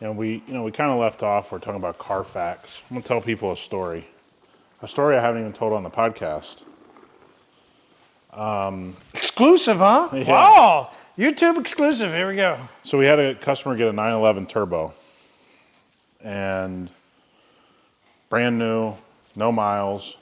And we kind of left off. We're talking about CarFax. I'm gonna tell people a story I haven't even told on the podcast. Exclusive, huh? Yeah. Wow, YouTube exclusive. Here we go. So we had a customer get a 911 Turbo, and brand new, no miles.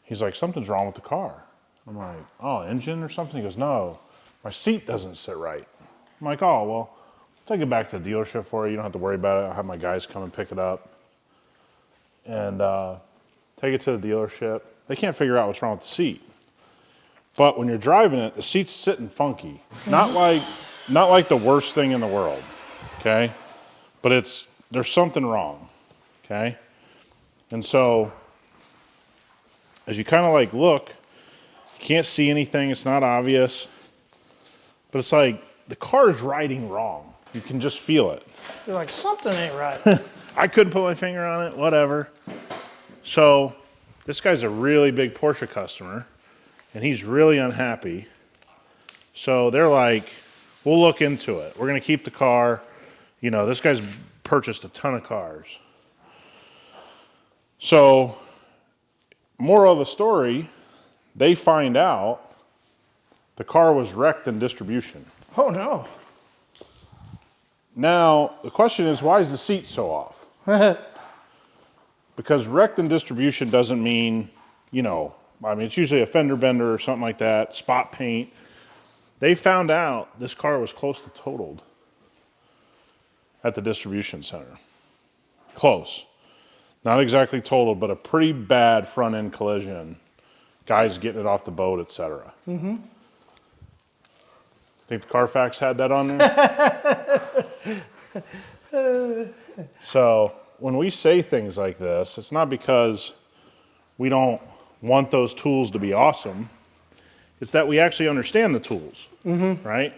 He's like, something's wrong with the car. I'm like, oh, engine or something? He goes, no, my seat doesn't sit right. I'm like, oh, well, I'll take it back to the dealership for you. You don't have to worry about it. I'll have my guys come and pick it up. And take it to the dealership. They can't figure out what's wrong with the seat. But when you're driving it, the seat's sitting funky. Not like the worst thing in the world, okay? But there's something wrong, okay? And so, as you kind of like look, you can't see anything, it's not obvious, but it's like the car is riding wrong. You can just feel it. You're like, something ain't right. I couldn't put my finger on it, whatever. So, this guy's a really big Porsche customer, and he's really unhappy. So they're like, we'll look into it. We're gonna keep the car. You know, this guy's purchased a ton of cars. So, moral of the story, they find out the car was wrecked in distribution. Oh no. Now, the question is, why is the seat so off? Because wrecked in distribution doesn't mean, it's usually a fender bender or something like that, spot paint. They found out this car was close to totaled at the distribution center. Close. Not exactly totaled, but a pretty bad front end collision. Guys getting it off the boat, etc. Mm-hmm. Think the CarFax had that on there? So when we say things like this, it's not because we don't want those tools to be awesome. It's that we actually understand the tools, right?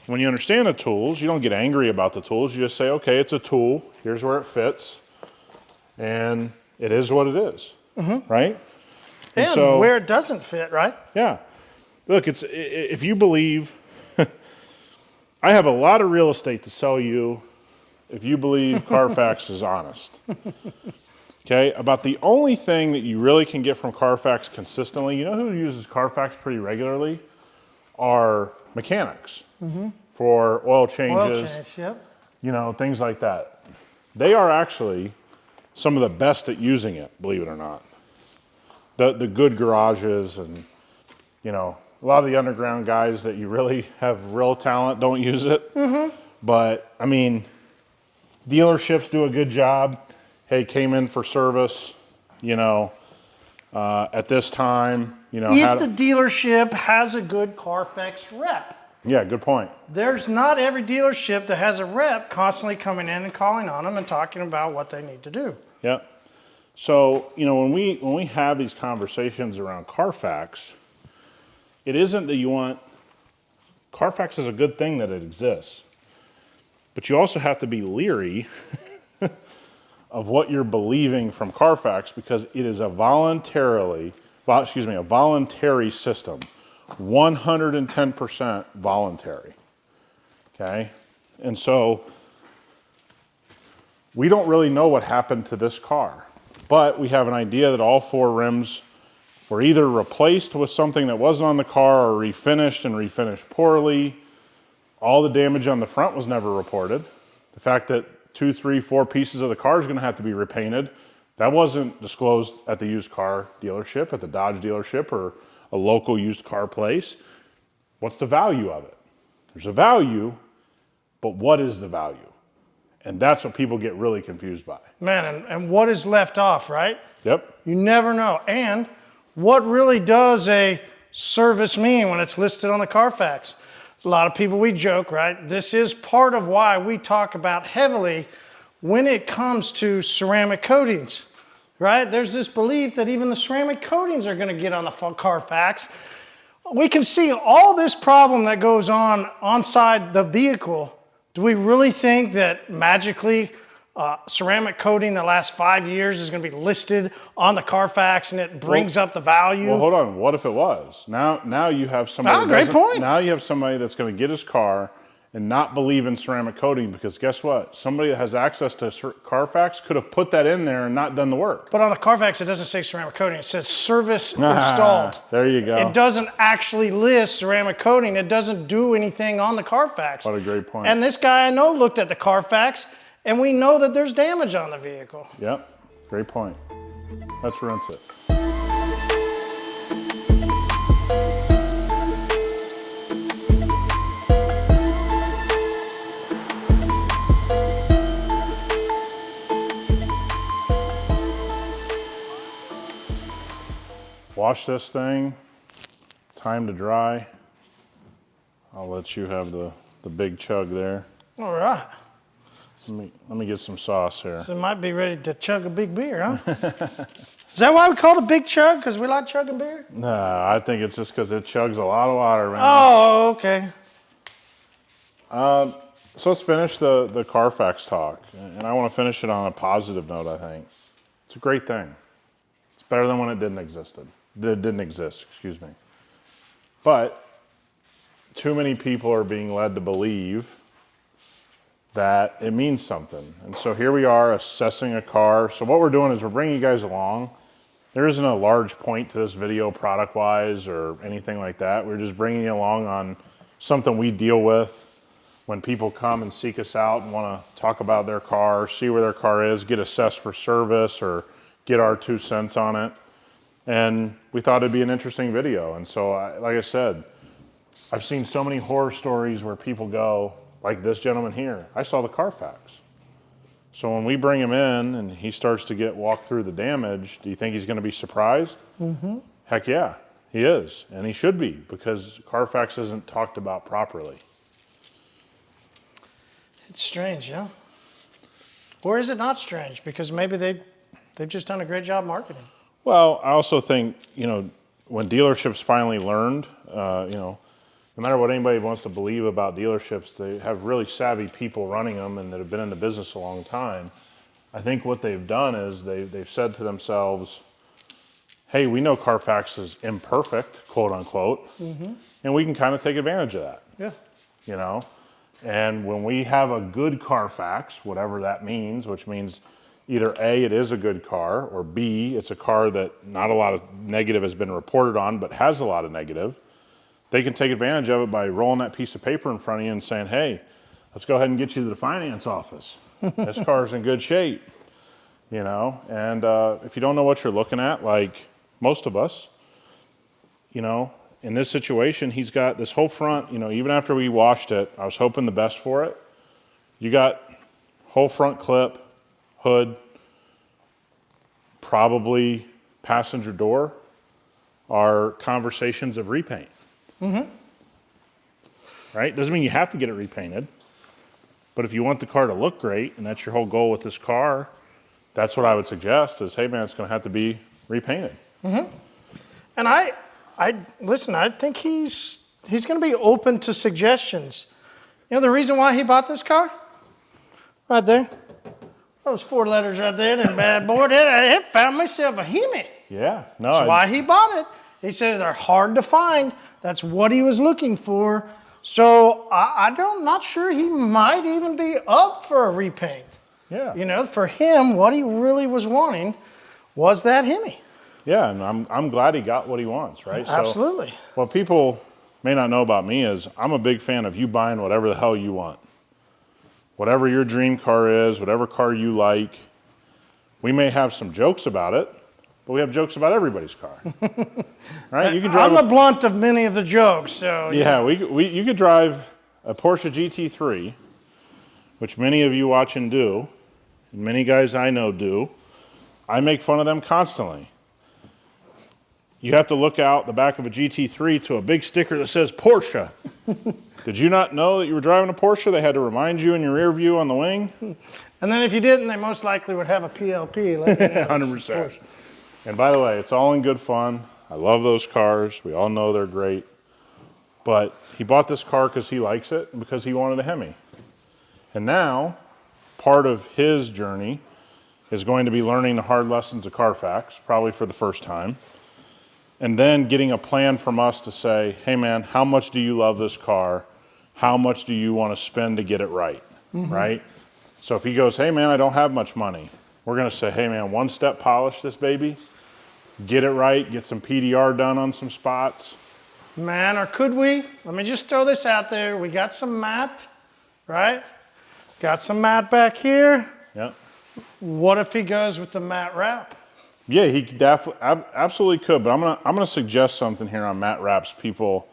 When you understand the tools, you don't get angry about the tools. You just say, okay, it's a tool. Here's where it fits. And it is what it is, right? And so, where it doesn't fit, right? Yeah. Look, if you believe, I have a lot of real estate to sell you if you believe CarFax is honest. Okay, about the only thing that you really can get from CarFax consistently, you know who uses CarFax pretty regularly? Are mechanics for oil changes, things like that. They are actually some of the best at using it, believe it or not. The good garages and, a lot of the underground guys that you really have real talent don't use it. But, dealerships do a good job. Hey, came in for service, at this time, If the dealership has a good CarFax rep. Yeah, good point. There's not every dealership that has a rep constantly coming in and calling on them and talking about what they need to do. Yep. So, when we have these conversations around CarFax, it isn't that you want, CarFax is a good thing that it exists, but you also have to be leery of what you're believing from CarFax because it is a voluntary system, 110% voluntary, okay? And so we don't really know what happened to this car, but we have an idea that all four rims were either replaced with something that wasn't on the car or refinished and refinished poorly. All the damage on the front was never reported. The fact that 2, 3, 4 pieces of the car is going to have to be repainted, that wasn't disclosed at the used car dealership, at the Dodge dealership, or a local used car place. What's the value of it? There's a value, but what is the value? And that's what people get really confused by. Man, and what is left off, right? Yep. You never know. And what really does a service mean when it's listed on the CarFax? A lot of people, we joke, right? This is part of why we talk about heavily when it comes to ceramic coatings, right? There's this belief that even the ceramic coatings are going to get on the CarFax. We can see all this problem that goes on inside the vehicle. Do we really think that magically ceramic coating the last 5 years is going to be listed on the CarFax and it brings up the value? Well, hold on. What if it was? Now you have somebody. Great point. Now you have somebody that's going to get his car and not believe in ceramic coating, because guess what? Somebody that has access to CarFax could have put that in there and not done the work. But on the CarFax, it doesn't say ceramic coating. It says service installed. There you go. It doesn't actually list ceramic coating. It doesn't do anything on the CarFax. What a great point. And this guy I know looked at the CarFax, and we know that there's damage on the vehicle. Yep, great point. Let's rinse it. Wash this thing, time to dry. I'll let you have the big chug there. All right. Let me get some sauce here. So it might be ready to chug a big beer, huh? Is that why we call it a big chug? Because we like chugging beer? Nah, I think it's just because it chugs a lot of water, man. Oh, okay. So let's finish the CarFax talk. And I want to finish it on a positive note, I think. It's a great thing. It's better than when it didn't exist, excuse me. But too many people are being led to believe that it means something. And so here we are assessing a car. So what we're doing is we're bringing you guys along. There isn't a large point to this video product-wise or anything like that. We're just bringing you along on something we deal with when people come and seek us out and want to talk about their car, see where their car is, get assessed for service, or get our 2 cents on it. And we thought it'd be an interesting video. And so, like I said, I've seen so many horror stories where people go, like this gentleman here, I saw the CarFax. So when we bring him in and he starts to walk through the damage, do you think he's going to be surprised? Mm-hmm. Heck yeah, he is. And he should be, because CarFax isn't talked about properly. It's strange, yeah? Or is it not strange? Because maybe they've just done a great job marketing. Well, I also think, when dealerships finally learned, no matter what anybody wants to believe about dealerships, they have really savvy people running them and that have been in the business a long time. I think what they've done is they've said to themselves, hey, we know CarFax is imperfect, quote unquote, and we can kind of take advantage of that. Yeah. And when we have a good CarFax, whatever that means, which means either A, it is a good car, or B, it's a car that not a lot of negative has been reported on, but has a lot of negative, they can take advantage of it by rolling that piece of paper in front of you and saying, hey, let's go ahead and get you to the finance office. This car's in good shape, And if you don't know what you're looking at, like most of us, in this situation, he's got this whole front, even after we washed it, I was hoping the best for it. You got whole front clip, hood, probably passenger door, are conversations of repaint. Right? Doesn't mean you have to get it repainted. But if you want the car to look great, and that's your whole goal with this car, that's what I would suggest is, hey man, it's going to have to be repainted. And I listen, I think he's going to be open to suggestions. The reason why he bought this car? Right there. Those 4 letters right there, that bad boy, it found myself a Hemi. Yeah. No. That's why he bought it. He said they're hard to find. That's what he was looking for. So I'm not sure he might even be up for a repaint. Yeah. For him, what he really was wanting was that Hemi. Yeah, and I'm glad he got what he wants, right? Absolutely. So, what people may not know about me is I'm a big fan of you buying whatever the hell you want. Whatever your dream car is, whatever car you like. We may have some jokes about it, but we have jokes about everybody's car. Right? You can drive I'm the blunt of many of the jokes, so. Yeah, you could drive a Porsche GT3, which many of you watching do, and many guys I know do. I make fun of them constantly. You have to look out the back of a GT3 to a big sticker that says Porsche. Did you not know that you were driving a Porsche? They had to remind you in your rear view on the wing? And then if you didn't, they most likely would have a PLP. 100%. And by the way, it's all in good fun. I love those cars. We all know they're great. But he bought this car because he likes it and because he wanted a Hemi. And now, part of his journey is going to be learning the hard lessons of CarFax, probably for the first time. And then getting a plan from us to say, hey man, how much do you love this car? how much do you want to spend to get it right, right? So if he goes, hey man, I don't have much money, we're gonna say, hey man, one step polish this baby, get it right, get some PDR done on some spots. Man, or could we? Let me just throw this out there. We got some matte, right? Got some matte back here. Yep. What if he goes with the matte wrap? Yeah, he definitely, absolutely could, but I'm gonna suggest something here on matte wraps people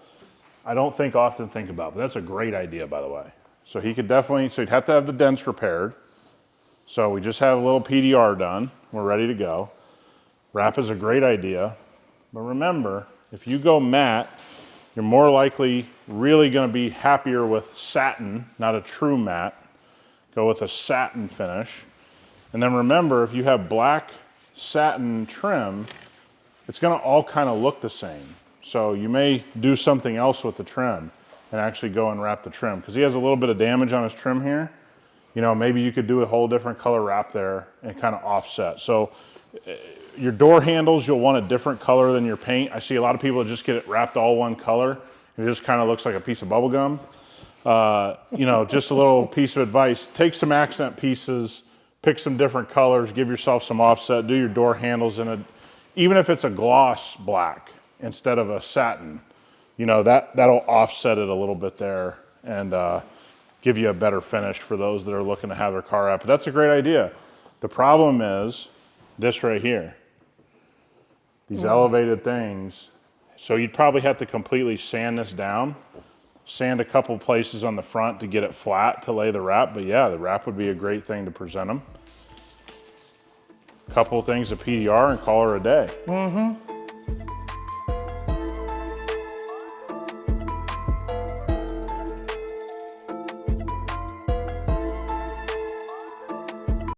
I don't think often think about, but that's a great idea, by the way. So he could definitely, so he'd have to have the dents repaired. So we just have a little PDR done. We're ready to go. Wrap is a great idea, but remember, if you go matte, you're more likely really gonna be happier with satin, not a true matte. Go with a satin finish. And then remember, if you have black satin trim, it's gonna all kind of look the same. So you may do something else with the trim and actually go and wrap the trim, because he has a little bit of damage on his trim here. You know, maybe you could do a whole different color wrap there and kind of offset. So your door handles, you'll want a different color than your paint. I see a lot of people that just get it wrapped all one color. It just kind of looks like a piece of bubble gum. You know, just a little piece of advice, take some accent pieces, pick some different colors, give yourself some offset, do your door handles in a, even if it's a gloss black instead of a satin, you know, that'll offset it a little bit there and give you a better finish for those that are looking to have their car wrapped. But that's a great idea. The problem is this right here, these elevated things. So you'd probably have to completely sand this down, sand a couple places on the front to get it flat to lay the wrap. But yeah, the wrap would be a great thing to present them. Couple of things of PDR and call her a day.